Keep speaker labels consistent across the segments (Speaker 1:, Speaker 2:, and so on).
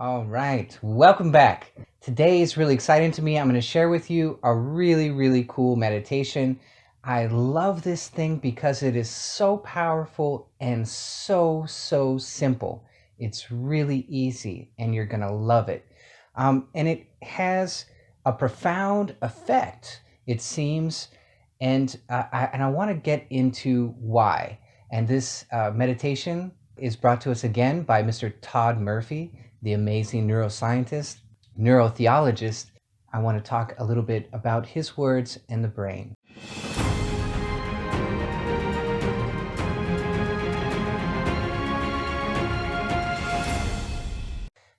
Speaker 1: All right, welcome back. Today is really exciting to me. I'm going to share with you a really cool meditation. I love this thing because it is so powerful and so simple. It's really easy and you're going to love it. And it has a profound effect, it seems. And I want to get into why. And this meditation is brought to us again by Mr. Todd Murphy, the amazing neuroscientist, neurotheologist. I want to talk a little bit about his words and the brain.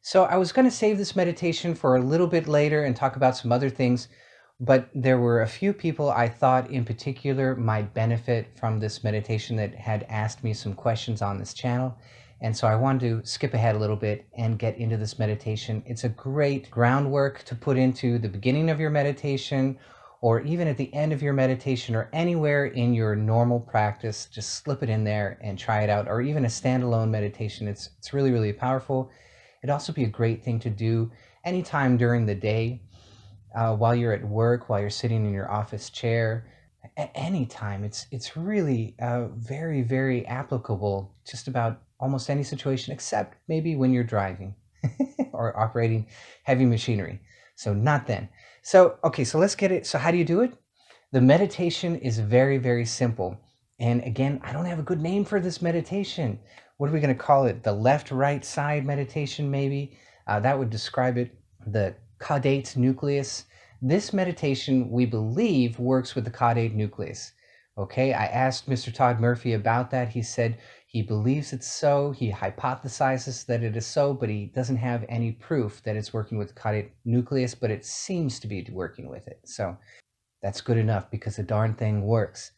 Speaker 1: So I was going to save this meditation for a little bit later and talk about some other things, but there were a few people I thought in particular might benefit from this meditation that had asked me some questions on this channel. And so I wanted to skip ahead a little bit and get into this meditation. It's a great groundwork to put into the beginning of your meditation, or even at the end of your meditation, or anywhere in your normal practice. Just slip it in there and try it out, or even a standalone meditation. It's really powerful. It'd also be a great thing to do anytime during the day, while you're at work, while you're sitting in your office chair, anytime. It's really very applicable just about almost any situation, except maybe when you're driving or operating heavy machinery. So not then. So, okay, so let's get it. So how do you do it? The meditation is very simple. And again, I don't have a good name for this meditation. What are we going to call it? The left-right side meditation, maybe? That would describe it. The Caudate Nucleus. This meditation, we believe, works with the Caudate Nucleus. Okay, I asked Mr. Todd Murphy about that. He said he believes it's so. He hypothesizes that it is so, but he doesn't have any proof that it's working with the Caudate Nucleus, but it seems to be working with it. So that's good enough because the darn thing works.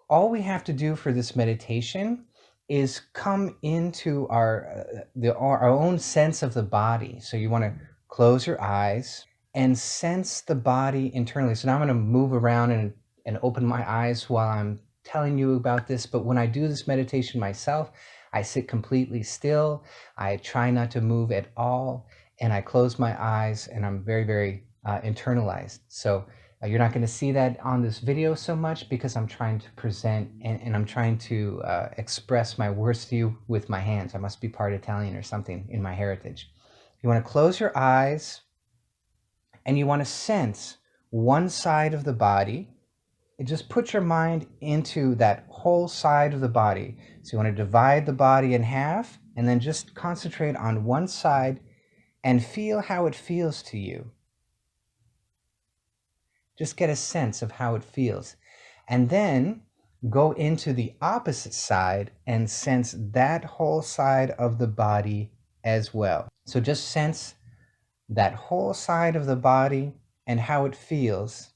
Speaker 1: All we have to do for this meditation is come into our own sense of the body. So you want to close your eyes and sense the body internally. So now I'm going to move around and open my eyes while I'm telling you about this. But when I do this meditation myself, I sit completely still. I try not to move at all. And I close my eyes and I'm very internalized. So you're not going to see that on this video so much because I'm trying to present and I'm trying to express my words to you with my hands. I must be part Italian or something in my heritage. You want to close your eyes and you want to sense one side of the body. And just put your mind into that whole side of the body. So you want to divide the body in half and then just concentrate on one side and feel how it feels to you. Just get a sense of how it feels. And then go into the opposite side and sense that whole side of the body as well. So just sense that whole side of the body and how it feels.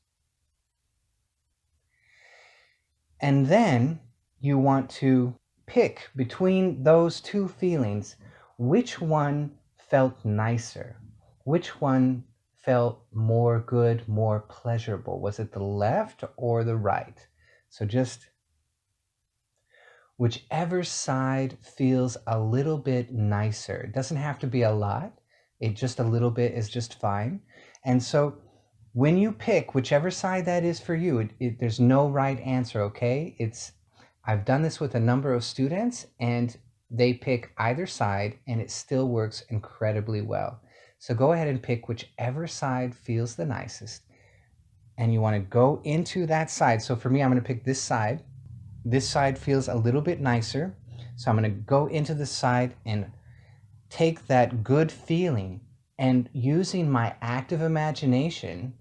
Speaker 1: And then you want to pick between those two feelings, which one felt nicer? Which one felt more good, more pleasurable? Was it the left or the right? So just whichever side feels a little bit nicer. It doesn't have to be a lot. It just a little bit is just fine. And so when you pick whichever side that is for you, there's no right answer, okay? I've done this with a number of students and they pick either side and it still works incredibly well. So go ahead and pick whichever side feels the nicest. And you want to go into that side. So for me, I'm going to pick this side. This side feels a little bit nicer. So I'm going to go into the side and take that good feeling and using my active imagination,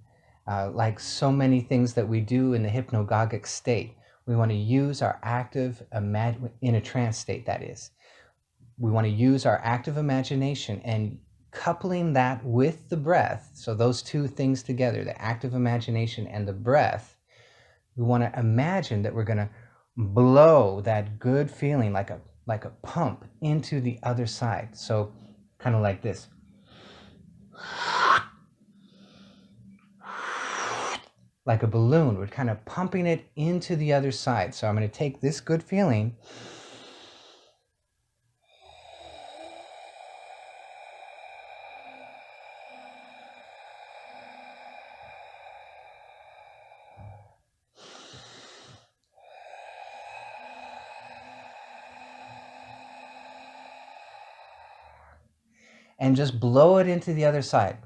Speaker 1: like so many things that we do in the hypnagogic state, we want to use our active in a trance state, that is. We want to use our active imagination and coupling that with the breath. So those two things together, the active imagination and the breath, we want to imagine that we're going to blow that good feeling like a pump into the other side. So kind of like this. Like a balloon, we're kind of pumping it into the other side. So I'm going to take this good feeling and just blow it into the other side.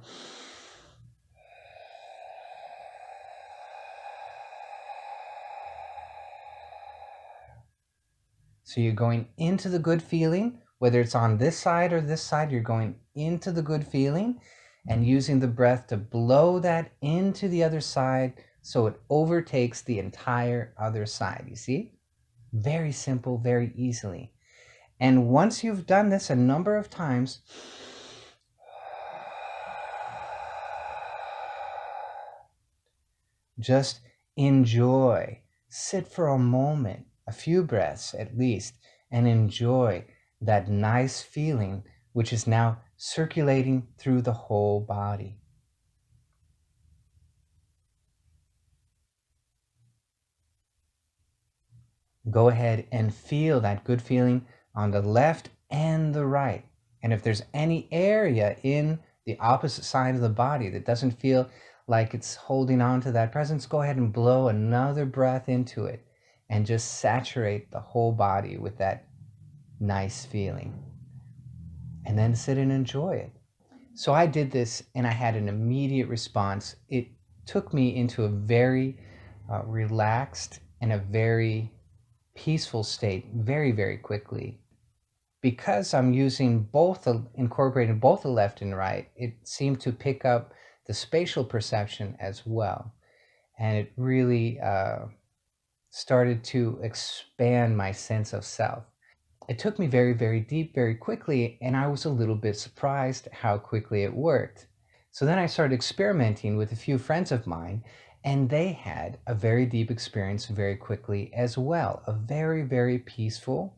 Speaker 1: So you're going into the good feeling, whether it's on this side or this side, you're going into the good feeling and using the breath to blow that into the other side so it overtakes the entire other side. You see? Very simple, very easily. And once you've done this a number of times, just enjoy. Sit for a moment, a few breaths at least, and enjoy that nice feeling which is now circulating through the whole body. Go ahead and feel that good feeling on the left and the right. And if there's any area in the opposite side of the body that doesn't feel like it's holding on to that presence, go ahead and blow another breath into it and just saturate the whole body with that nice feeling. And then sit and enjoy it. So I did this and I had an immediate response. It took me into a very relaxed and a very peaceful state very, very quickly. Because I'm using incorporating both the left and right, it seemed to pick up the spatial perception as well. And it really started to expand my sense of self. It took me very, very deep very quickly, and I was a little bit surprised how quickly it worked. So then I started experimenting with a few friends of mine, and they had a very deep experience very quickly as well. A very, very peaceful,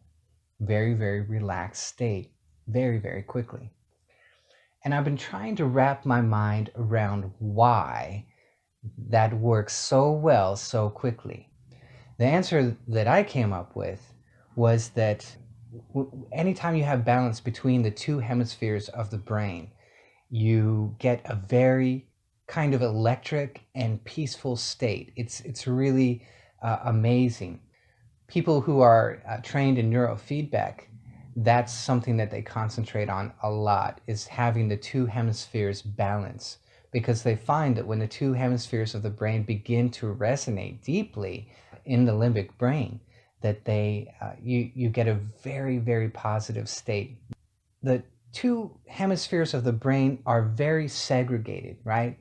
Speaker 1: very, very relaxed state very, very quickly. And I've been trying to wrap my mind around why that works so well so quickly. The answer that I came up with was that anytime you have balance between the two hemispheres of the brain, you get a very kind of electric and peaceful state. It's really amazing. People who are trained in neurofeedback, that's something that they concentrate on a lot, is having the two hemispheres balance, because they find that when the two hemispheres of the brain begin to resonate deeply in the limbic brain, that you get a very, very positive state. The two hemispheres of the brain are very segregated, right?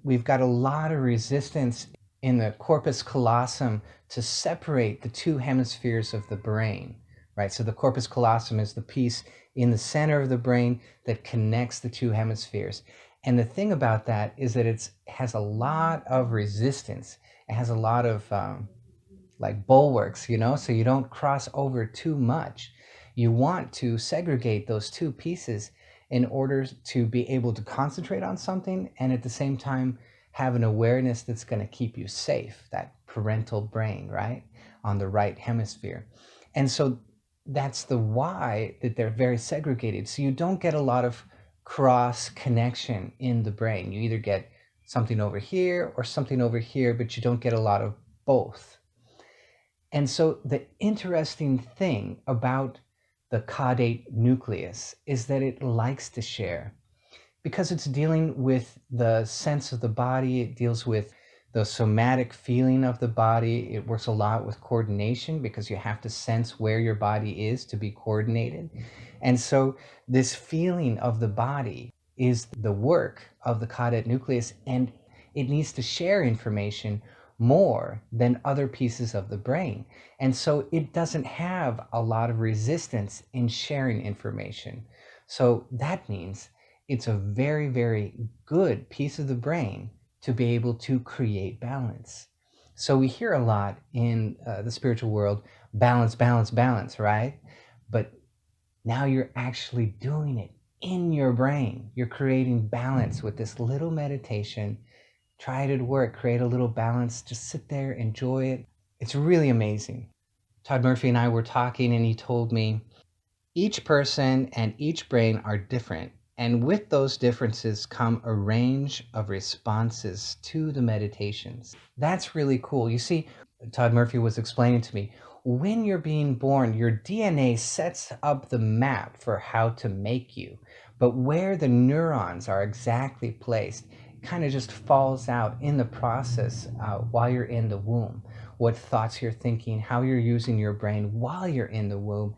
Speaker 1: We've got a lot of resistance in the corpus callosum to separate the two hemispheres of the brain, right? So the corpus callosum is the piece in the center of the brain that connects the two hemispheres. And the thing about that is that it has a lot of resistance. It has a lot of like bulwarks, so you don't cross over too much. You want to segregate those two pieces in order to be able to concentrate on something and at the same time have an awareness that's going to keep you safe, that parental brain, right, on the right hemisphere. And so that's the why that they're very segregated. So you don't get a lot of cross connection in the brain. You either get something over here or something over here, but you don't get a lot of both. And so the interesting thing about the caudate nucleus is that it likes to share because it's dealing with the sense of the body. It deals with the somatic feeling of the body. It works a lot with coordination because you have to sense where your body is to be coordinated. And so this feeling of the body is the work of the caudate nucleus, and it needs to share information more than other pieces of the brain. And so it doesn't have a lot of resistance in sharing information. So that means it's a very, very good piece of the brain to be able to create balance. So we hear a lot in the spiritual world, balance, balance, balance, right? But now you're actually doing it in your brain. You're creating balance with this little meditation. Try it at work, create a little balance, just sit there, enjoy it. It's really amazing. Todd Murphy and I were talking, and he told me each person and each brain are different. And with those differences come a range of responses to the meditations. That's really cool. You see, Todd Murphy was explaining to me, when you're being born, your DNA sets up the map for how to make you. But where the neurons are exactly placed kind of just falls out in the process while you're in the womb. What thoughts you're thinking, how you're using your brain while you're in the womb,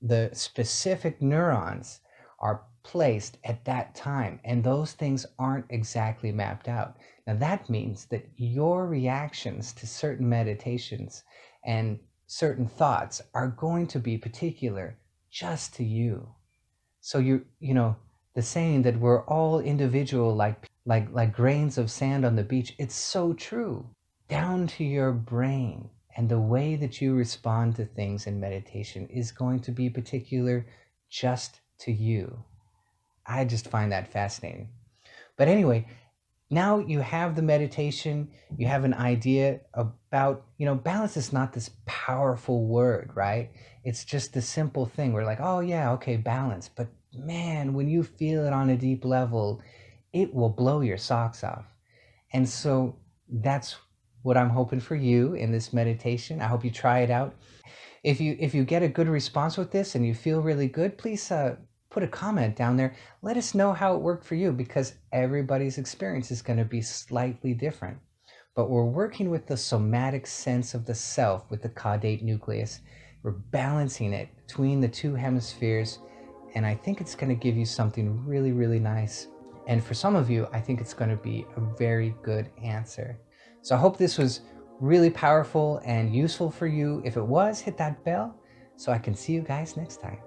Speaker 1: the specific neurons are placed at that time, and those things aren't exactly mapped out. Now, that means that your reactions to certain meditations and certain thoughts are going to be particular just to you. So the saying that we're all individual, like grains of sand on the beach, it's so true. Down to your brain, and the way that you respond to things in meditation is going to be particular just to you. I just find that fascinating. But anyway, now you have the meditation, you have an idea about, balance is not this powerful word, right? It's just the simple thing. We're like, oh yeah, okay, balance. But man, when you feel it on a deep level, it will blow your socks off. And so that's what I'm hoping for you in this meditation. I hope you try it out. If you get a good response with this and you feel really good, please put a comment down there. Let us know how it worked for you, because everybody's experience is going to be slightly different. But we're working with the somatic sense of the self with the caudate nucleus. We're balancing it between the two hemispheres, and I think it's going to give you something really, really nice. And for some of you, I think it's going to be a very good answer. So I hope this was really powerful and useful for you. If it was, hit that bell so I can see you guys next time.